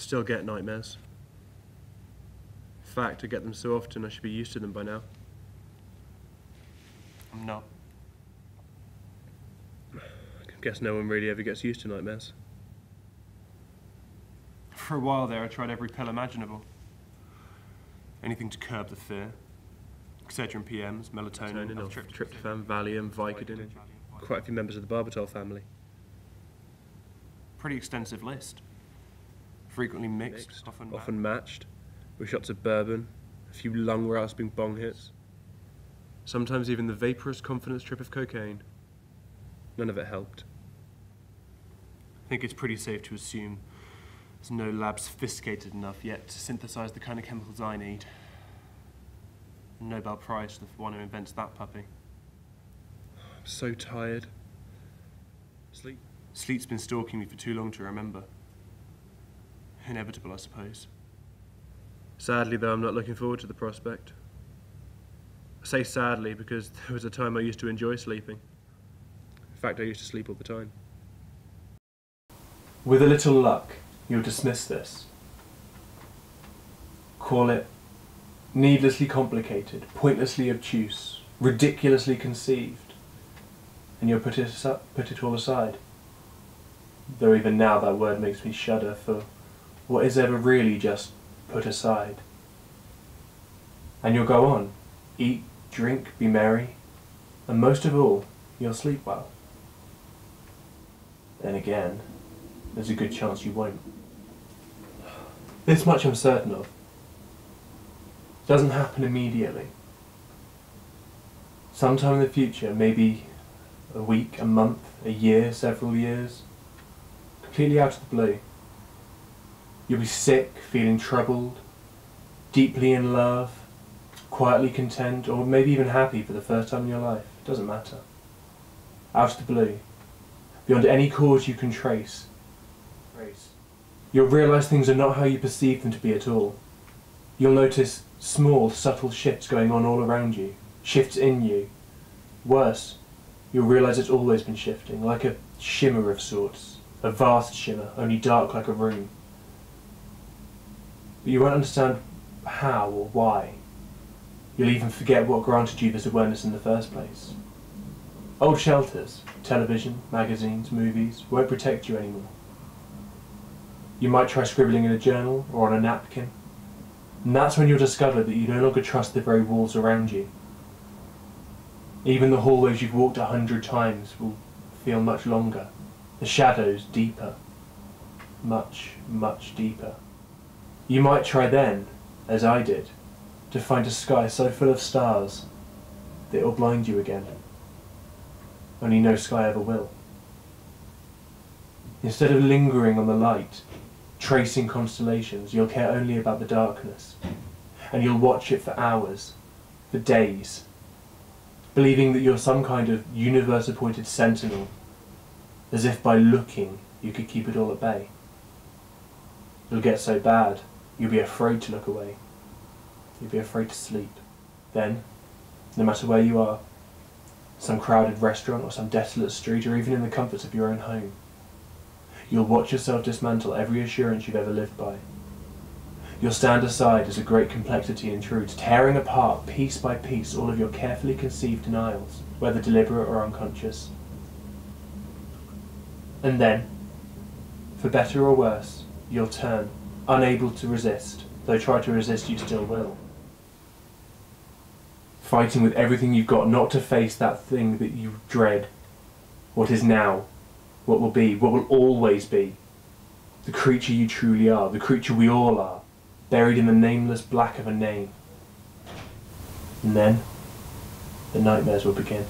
Still get nightmares. In fact, I get them so often I should be used to them by now. I'm not. I guess no one really ever gets used to nightmares. For a while there, I tried every pill imaginable. Anything to curb the fear. Excedrin PMs, melatonin, tryptophan, Valium, Vicodin. Quite a few members of the barbital family. Pretty extensive list. Frequently mixed, often matched, with shots of bourbon, a few lung-rasping bong hits. Sometimes even the vaporous confidence trip of cocaine. None of it helped. I think it's pretty safe to assume there's no lab sophisticated enough yet to synthesize the kind of chemicals I need. Nobel Prize to the one who invents that puppy. I'm so tired. Sleep's been stalking me for too long to remember. Inevitable, I suppose. Sadly, though, I'm not looking forward to the prospect. I say sadly because there was a time I used to enjoy sleeping. In fact, I used to sleep all the time. With a little luck, you'll dismiss this. Call it needlessly complicated, pointlessly obtuse, ridiculously conceived, and you'll put it all aside. Though even now that word makes me shudder, for what is ever really just put aside? And you'll go on, eat, drink, be merry, and most of all, you'll sleep well. Then again, there's a good chance you won't. This much I'm certain of. It doesn't happen immediately. Sometime in the future, maybe a week, a month, a year, several years, completely out of the blue. You'll be sick, feeling troubled, deeply in love, quietly content, or maybe even happy for the first time in your life. It doesn't matter. Out of the blue, beyond any cause you can trace. You'll realise things are not how you perceive them to be at all. You'll notice small, subtle shifts going on all around you, shifts in you. Worse, you'll realise it's always been shifting, like a shimmer of sorts, a vast shimmer, only dark like a room. But you won't understand how or why. You'll even forget what granted you this awareness in the first place. Old shelters, television, magazines, movies, won't protect you anymore. You might try scribbling in a journal or on a napkin, and that's when you'll discover that you no longer trust the very walls around you. Even the hallways you've walked 100 times will feel much longer, the shadows deeper, much, much deeper. You might try then, as I did, to find a sky so full of stars that it'll blind you again. Only no sky ever will. Instead of lingering on the light, tracing constellations, you'll care only about the darkness, and you'll watch it for hours, for days, believing that you're some kind of universe-appointed sentinel, as if by looking you could keep it all at bay. It'll get so bad, you'll be afraid to look away. You'll be afraid to sleep. Then, no matter where you are, some crowded restaurant or some desolate street, or even in the comforts of your own home, you'll watch yourself dismantle every assurance you've ever lived by. You'll stand aside as a great complexity intrudes, tearing apart piece by piece all of your carefully conceived denials, whether deliberate or unconscious. And then, for better or worse, you'll turn, unable to resist, though try to resist you still will. Fighting with everything you've got not to face that thing that you dread, what is now, what will be, what will always be, the creature you truly are, the creature we all are, buried in the nameless black of a name. And then, the nightmares will begin.